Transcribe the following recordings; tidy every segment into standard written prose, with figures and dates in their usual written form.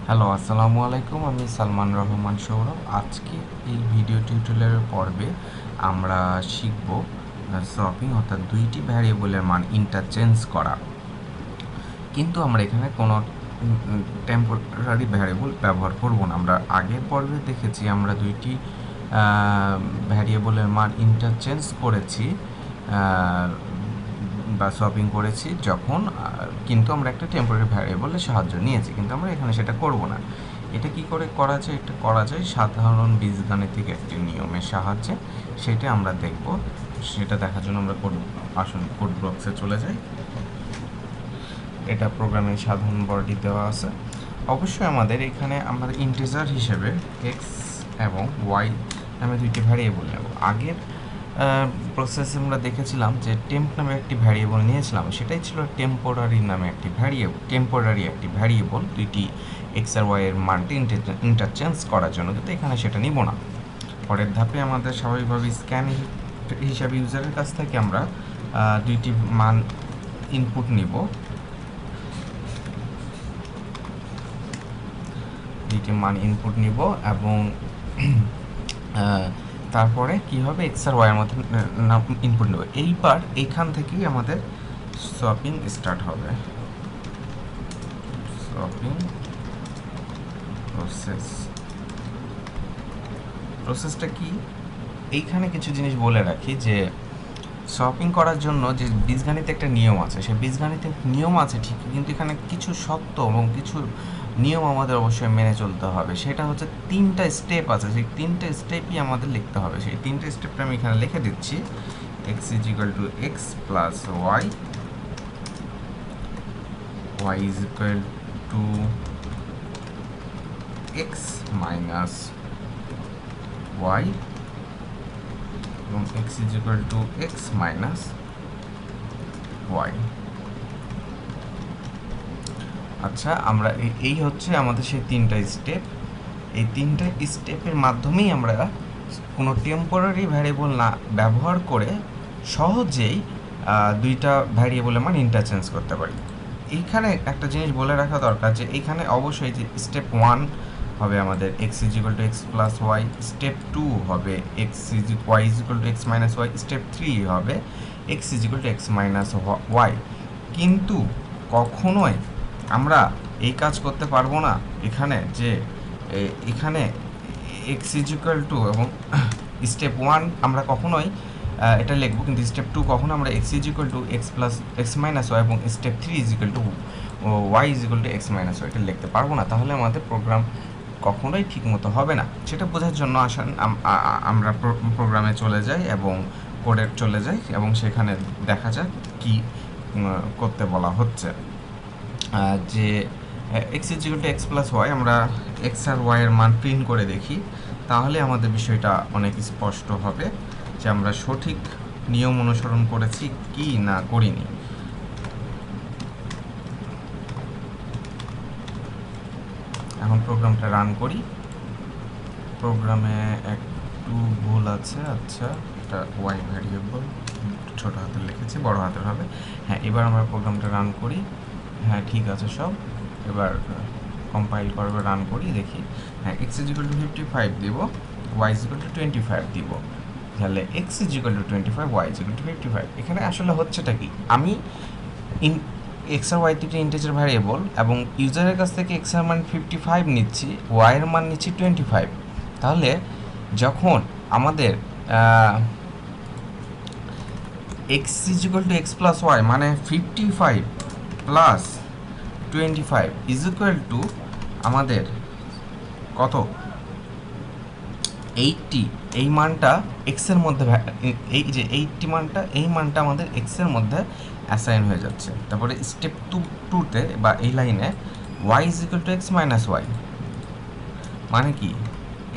Hello, আসসালামু আলাইকুম। আমি সালমান রহমান সৌরভ। আজকে এই ভিডিও টিউটোরিয়ালের পর্বে আমরা শিখব সপিং অর্থাৎ দুইটি ভ্যারিয়েবলের মান ইন্টারচেঞ্জ করা। কিন্তু আমরা এখানে কোনো টেম্পোরারি ভ্যারিয়েবল ব্যবহার করব না। আমরা আগের পর্বে দেখেছি আমরা দুইটি ভ্যারিয়েবলের মান ইন্টারচেঞ্জ করেছি বা সপিং করেছি যখন কিন্তু আমরা একটা টেম্পোরারি ভ্যারিয়েবলের সাহায্য নিয়েছি, কিন্তু আমরা এখানে সেটা করব না। এটা কি করে করা যায়? এটা করা যায় সাধারণ বীজগাণিতিক একটি নিয়মের সাহায্যে। সেটা আমরা দেখব। সেটা দেখার জন্য আমরা কোড বক্সে চলে যাই। এটা প্রোগ্রামের সাধারণ বডি দেওয়া আছে। অবশ্যই আমাদের এখানে আমাদের ইন্টিজার হিসেবে এক্স এবং ওয়াই নামে দুইটি ভ্যারিয়েবল নেব। আগের প্রসেসে আমরা দেখেছিলাম যে টেম্প নামে একটি ভ্যারিয়েবল নিয়েছিলাম, সেটাই ছিল টেম্পোরারি নামে একটি ভ্যারিয়েবল দুইটি এক্স আর ওয়াই এর মানটি ইন্টারচেঞ্জ করার জন্য, কিন্তু এখানে সেটা নিব না। পরের ধাপে আমাদের স্বাভাবিকভাবে স্ক্যান হিসাবে ইউজারের কাছ থেকে আমরা দুইটি মান ইনপুট নিব। এবং তারপরে কি হবে, এক্স আর ওয়াই এর মধ্যে ইনপুট নেব। এইবার এইখান থেকেই আমাদের সপিং স্টার্ট হবে। সপিং প্রসেসটা কি? এইখানে কিছু জিনিস বলে রাখি যে সপিং করার জন্য যে বীজগণিতে একটা নিয়ম আছে, সেই বীজগণিতের নিয়ম আছে ঠিকই, কিন্তু এখানে কিছু শর্ত এবং কিছু নিয়ম আমাদের অবশ্যই মেনে চলতে হবে। সেটা হচ্ছে তিনটা স্টেপ আছে, সেই তিনটা স্টেপই আমাদের লিখতে হবে। সেই তিনটা স্টেপটা আমি এখানে লিখে দিচ্ছি। X is equal to x plus y, y is equal to x minus y এবং x is equal to x minus y. আচ্ছা, আমরা এই হচ্ছে আমাদের সেই তিনটা স্টেপ। এই তিনটা স্টেপের মাধ্যমেই আমরা কোনো টেম্পোরারি ভ্যারিয়েবল না ব্যবহার করে সহজেই দুইটা ভ্যারিয়েবলের মান ইন্টারচেঞ্জ করতে পারি। এইখানে একটা জিনিস বলে রাখা দরকার যে এইখানে অবশ্যই যে স্টেপ 1 হবে আমাদের X is equal to x plus Y, step 2 হবে Y is equal to x minus Y, step 3 হবে X is equal to x minus Y. কিন্তু কখনোই আমরা এই কাজ করতে পারবো না এখানে যে এখানে এক্স ইজ ইকুয়াল টু এবং স্টেপ 1 আমরা কখনোই এটা লিখবো, কিন্তু স্টেপ 2 কখনো আমরা x is equal to x plus x minus y এবং step 3 is equal to y is equal to x minus y এটা লিখতে পারবো না। তাহলে আমাদের প্রোগ্রাম কখনোই ঠিকমতো হবে না। সেটা বোঝার জন্য আসেন আমরা প্রোগ্রামে চলে যাই এবং কোডে চলে যাই এবং সেখানে দেখা যাক কি করতে বলা হচ্ছে। যে X is equal to x plus Y, আমরা এক্স আর ওয়াই এর মান প্রিন্ট করে দেখি, তাহলে আমাদের বিষয়টা অনেক স্পষ্ট হবে যে আমরা সঠিক নিয়ম অনুসরণ করেছি কি না করিনি। এখন প্রোগ্রামটা রান করি। প্রোগ্রামে একটু ভুল আছে। আচ্ছা, এটা ওয়াই ভ্যারিয়েবল ছোট হাতের লিখেছি, বড় হাতের হবে। হ্যাঁ, এবার আমরা প্রোগ্রামটা রান করি। হ্যাঁ, ঠিক আছে সব। এবার কম্পাইল করবে, রান করি, দেখি। হ্যাঁ, এক্স ইজ ইকুয়াল টু 55 দিব, ওয়াই ইজ ইকুয়াল টু 25 দিব। তাহলে X is equal to 25, Y is equal to 55। এখানে আসলে হচ্ছেটা কি, আমি এক্স আর ওয়াই দুটি ইন্টিজার ভ্যারিয়েবল এবং ইউজারের কাছ থেকে এক্স এর মান 55 নিচ্ছি, ওয়াই এর মান নিচ্ছি 25। তাহলে যখন আমাদের X is equal to x plus Y মানে 55 প্লাস 25 ইজ ইকুয়াল টু আমাদের কত, 80, এই মানটা এক্সের মধ্যে এই যে 80 মানটা, এই মানটা আমাদের এক্সের মধ্যে অ্যাসাইন হয়ে যাচ্ছে। তারপরে স্টেপ 2তে বা এই লাইনে Y is equal to x minus Y মানে কি,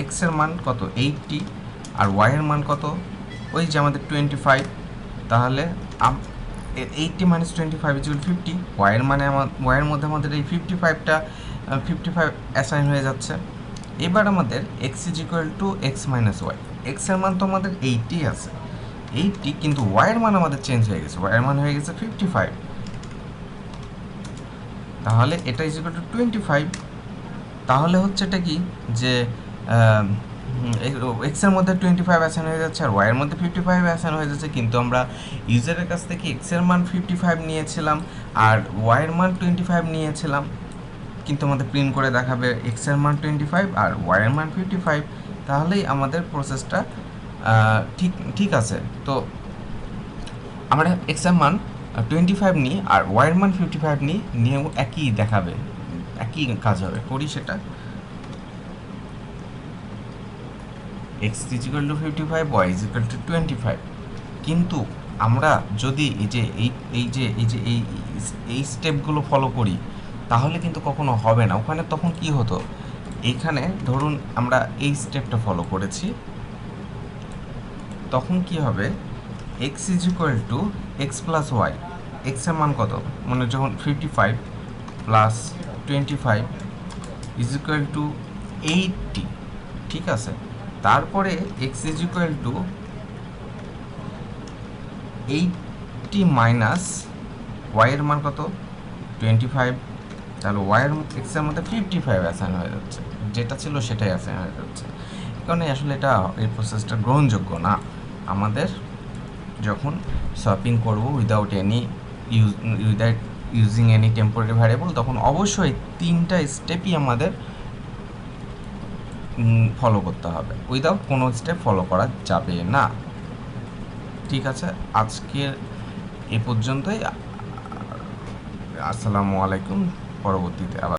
এক্সের মান কত 80 আর ওয়াইয়ের মান কত, ওই যে আমাদের 25। তাহলে 80 মাইনাস 25 ইজ ইকুয়াল 50। ওয়াইয়ের মানে ওয়াইয়ের মধ্যে আমাদের এই 55 অ্যাসাইন হয়ে যাচ্ছে। এবার আমাদের X is equal to x minus Y, এক্সের মান তো আমাদের 80 আছে, 80, কিন্তু ওয়াইয়ের মান আমাদের চেঞ্জ হয়ে গেছে, ওয়াইয়ের মান হয়ে গেছে 55। তাহলে এটা ইজ ইকুয়াল টু 25। তাহলে হচ্ছে এটা কি যে এক্সের মধ্যে 25 অ্যাসাইন হয়ে যাচ্ছে আর ওয়াইয়ের মধ্যে 55 অ্যাসাইন হয়ে যাচ্ছে, কিন্তু আমরা ইউজারের কাছ থেকে এক্সের মান 55 নিয়েছিলাম আর ওয়াইয়ের মান 25 নিয়েছিলাম, কিন্তু আমাদের প্রিন্ট করে দেখাবে এক্সের মান 25 আর ওয়াইয়ের মান 55, তাহলেই আমাদের প্রসেসটা ঠিক আছে। তো আমরা এক্সের মান 25 নিই আর ওয়াইয়ের মান 55 নিয়েও একই দেখাবে, একই কাজ হবে। করি সেটা, X is equal to 55, Y is equal to 25। কিন্তু আমরা যদি এই স্টেপগুলো ফলো করি তাহলে কিন্তু কখনো হবে না। ওখানে তখন কি হতো, এইখানে ধরুন আমরা এই স্টেপটা ফলো করেছি, তখন কি হবে, X is equal to x plus Y, এক্সের মান কত, মানে যখন 55 প্লাস 25 ইজ ইকুয়াল টু 80, ঠিক আছে। তারপরে x is equal two 80 minus ওয়াইয়ের মান কত, 25, তাহলে ওয়াইয়ের এক্সের মধ্যে 55 অ্যাসাইন হয়ে যাচ্ছে, যেটা ছিল সেটাই অ্যাসাইন হয়ে যাচ্ছে। কারণ আসলে এটা এই প্রসেসটা গ্রহণযোগ্য না। আমাদের যখন শপিং করব without using any temporary variable, তখন অবশ্যই 3টা স্টেপই আমাদের ফলো করতে হবে, উইদাউট কোনো স্টেপ ফলো করা যাবে না। ঠিক আছে, আজকের এ পর্যন্তই। আসসালামু আলাইকুম, পরবর্তীতে আবার